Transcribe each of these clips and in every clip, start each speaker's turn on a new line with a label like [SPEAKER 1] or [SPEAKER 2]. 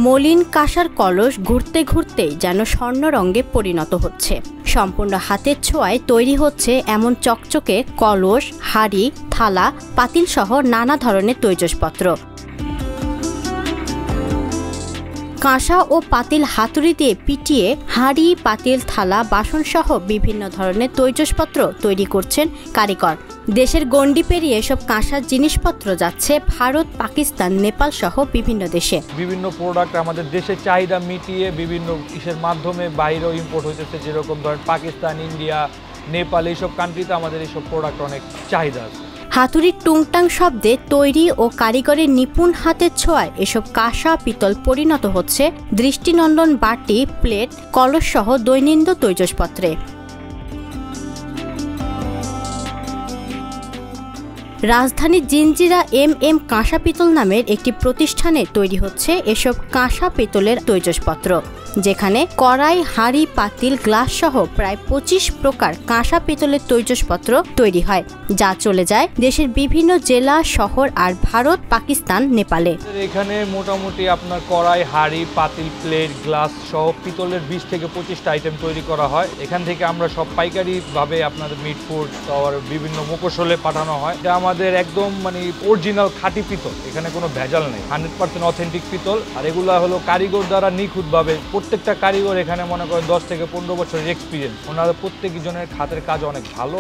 [SPEAKER 1] মলিন কাঁসার কলস ঘুরতে ঘুরতেই যেন স্বর্ণ রঙে পরিণত হচ্ছে। সম্পূর্ণ হাতের ছোঁয়ায় তৈরি হচ্ছে এমন চকচকে কলস, হাঁড়ি, থালা, পাতিল সহ নানা ধরনের তৈজসপত্র। কাঁসা ও পাতিল হাতুড়ি দিয়ে পিটিয়ে হাঁড়ি, পাতিল, থালা, বাসন সহ বিভিন্ন ধরনের তৈজসপত্র তৈরি করছেন কারিগর। দেশের গণ্ডি পেরিয়ে এসব কাঁসার জিনিসপত্র যাচ্ছে ভারত, পাকিস্তান, নেপাল সহ বিভিন্ন দেশে।
[SPEAKER 2] বিভিন্ন প্রোডাক্ট আমাদের দেশের চাহিদা মিটিয়ে বিভিন্ন ইসের মাধ্যমে বাইরেও ইম্পোর্ট হইতেছে, যেরকম ধরেন পাকিস্তান, ইন্ডিয়া, নেপাল, এইসব কান্ট্রিতে আমাদের এইসব প্রোডাক্ট অনেক চাহিদা আছে।
[SPEAKER 1] হাতুড়ির টুংটাং শব্দে তৈরি ও কারিগরের নিপুণ হাতের ছোঁয়ায় এসব কাঁসা, পিতল পরিণত হচ্ছে দৃষ্টিনন্দন বাটি, প্লেট, কলস সহ দৈনন্দিন তৈজসপত্রে। রাজধানীর জিঞ্জিরা এম কাঁসা পিতল নামের একটি প্রতিষ্ঠানে তৈরি হচ্ছে এসব কাঁসা পিতলের তৈজসপত্র, যেখানে কড়াই, হাঁড়ি, পাতিল, গ্লাস সহ প্রায় 25 প্রকার কাঁসা পিতলের তৈজসপত্র তৈরি হয়, যা চলে যায় দেশের বিভিন্ন জেলা, শহর আর ভারত, পাকিস্তান, নেপালে।
[SPEAKER 2] এখানে মোটামুটি আপনার কড়াই, হাঁড়ি, পাতিল, প্লেট, গ্লাস সহ পিতলের 20 থেকে 25টা আইটেম তৈরি করা হয়। এখান থেকে আমরা সব পাইকারি ভাবে আপনাদের মিট ফুড আর বিভিন্ন মুখোশলে পাঠানো হয়। আমাদের একদম অরিজিনাল খাঁটি পিতল, এখানে কোনো ভেজাল নেই, 100% অথেন্টিক পিতল। আর এগুলা হলো কারিগর দ্বারা নিখুঁতভাবে, প্রত্যেকটা কারিগর এখানে মনে করেন 10 থেকে 15 বছরের এক্সপিরিয়েন্স। ওনাদের প্রত্যেকজনের হাতের কাজ অনেক ভালো।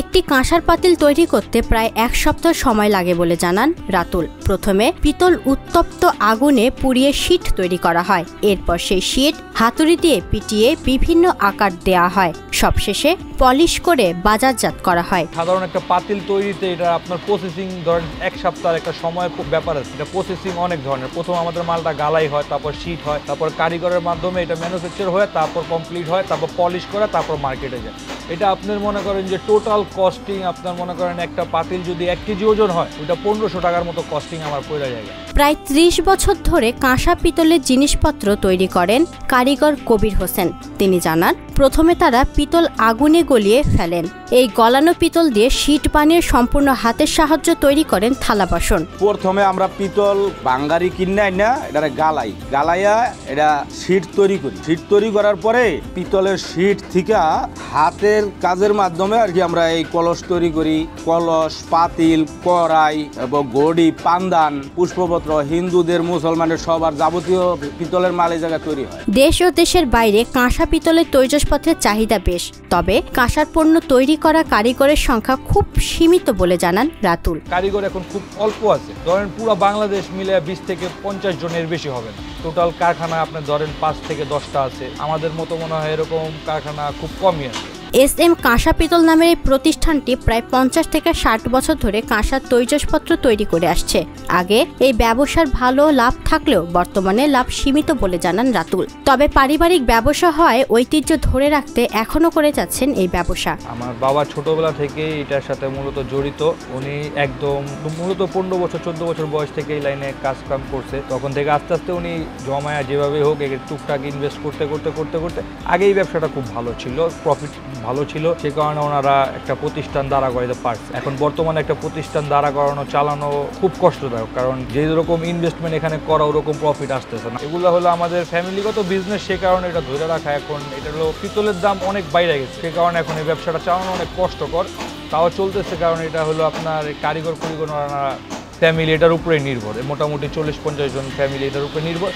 [SPEAKER 1] একটি কাঁসার পাতিল তৈরি করতে প্রায় 1 সপ্তাহ সময় লাগে বলে জানান রাতুল। প্রথমে পিতল উত্তপ্ত আগুনে পুড়িয়ে শীট তৈরি করা হয়। এরপর সেই শীট হাতুড়ি দিয়ে পিটিয়ে বিভিন্ন আকার দেওয়া হয়। সবশেষে পলিশ করে বাজারজাত করা হয়।
[SPEAKER 2] সাধারণ একটা পাতিল তৈরিতে এটা আপনার প্রসেসিং ধরেন 1 সপ্তাহের একটা সময় ব্যাপার আছে। এটা প্রসেসিং অনেক ধরনের। প্রথম আমাদের মালটা গালাই হয়, তারপর শীট হয়, তারপর কারিগরের মাধ্যমে এটা ম্যানুফ্যাকচার হয়, তারপর কমপ্লিট হয়, তারপর পলিশ করা, তারপর মার্কেটে যায়। এটা আপনার মনে করেন যে টোটাল কস্টিং আপনার মনে করেন একটা পাতিল যদি 1 কেজি ওজন হয়, ওটা 1500 টাকার মতো কস্টিং আমার পড়ে যায়।
[SPEAKER 1] প্রায় 30 বছর ধরে কাঁসা পিতলের জিনিসপত্র তৈরি করেন কারিগর কবির হোসেন। তিনি জানান, প্রথমে তারা পিতল আগুনে গলিয়ে ফেলেন। এই গলানো পিতল দিয়ে শীট বানিয়ে সম্পূর্ণ হাতের সাহায্য তৈরি করেন থালা বাসন।
[SPEAKER 3] প্রথমে আমরা পিতল বাঙ্গারি কিনে না এটা গালাইয়া এটা শীট তৈরি করি। শীট তৈরি করার পরে পিতলের শীট থেকে হাতের কাজের মাধ্যমে আর কি আমরা এই কলস তৈরি করি। কলস, পাতিল, কড়াই এবং গড়ি, পান্দান, পুষ্পপত্র, হিন্দুদের, মুসলমানের সবার যাবতীয় পিতলের মাল এই জায়গায় তৈরি হয়।
[SPEAKER 1] দেশ ও দেশের বাইরে কাঁসা পিতলের তৈজসপত্রের চাহিদা বেশ, তবে কাঁসার পণ্য তৈরি করা কারিগরের সংখ্যা খুব সীমিত বলে জানান রাতুল।
[SPEAKER 2] কারিগর এখন খুব অল্প আছে, ধরেন পুরো বাংলাদেশ মিলে 20 থেকে 50 জনের বেশি হবে না। টোটাল কারখানা আপনার ধরেন 5 থেকে 10টা আছে। আমাদের মতো মনে হয় এরকম কারখানা খুব কমই আছে।
[SPEAKER 1] কাঁসা পিতল নামের এই প্রতিষ্ঠানটি প্রায় 50 থেকে 60 বছর ধরে কাঁসার তৈজসপত্র তৈরি করে আসছে। আগে এই ব্যবসার ভালো লাভ থাকলেও বর্তমানে লাভ সীমিত বলে জানান রাতুল। তবে পারিবারিক ব্যবসা হয় ঐতিহ্য ধরে রাখতে এখনো করে যাচ্ছেন এই ব্যবসা।
[SPEAKER 2] আমার বাবা ছোটবেলা থেকে এটার সাথে মূলত জড়িত। উনি একদম মূলত 15 বছর 14 বছর বয়স থেকে এই লাইনে কাম করছে। তখন থেকে আস্তে আস্তে উনি জমায়া যেভাবে হোক টুকটাক ইনভেস্ট করতে করতে আগে এই ব্যবসাটা খুব ভালো ছিল, প্রফিট ভালো ছিল, সে কারণে ওনারা একটা প্রতিষ্ঠান দাঁড়া করাতে পারছে। এখন বর্তমানে একটা প্রতিষ্ঠান দাঁড়া করানো, চালানো খুব কষ্টদায়ক, কারণ যে রকম ইনভেস্টমেন্ট এখানে করা ওরকম প্রফিট আসতেছে না। এগুলো হলো আমাদের ফ্যামিলিগত বিজনেস, সে কারণে এটা ধরে রাখা। এখন এটা হলো পিতলের দাম অনেক বাইরে গেছে, সে কারণে এখন এই ব্যবসাটা চালানো অনেক কষ্টকর। তাও চলতেছে, কারণ এটা হলো আপনার কারিগর ফ্যামিলি এটার উপরে নির্ভর। মোটামুটি 40-50 জন ফ্যামিলি এটার উপরে নির্ভর।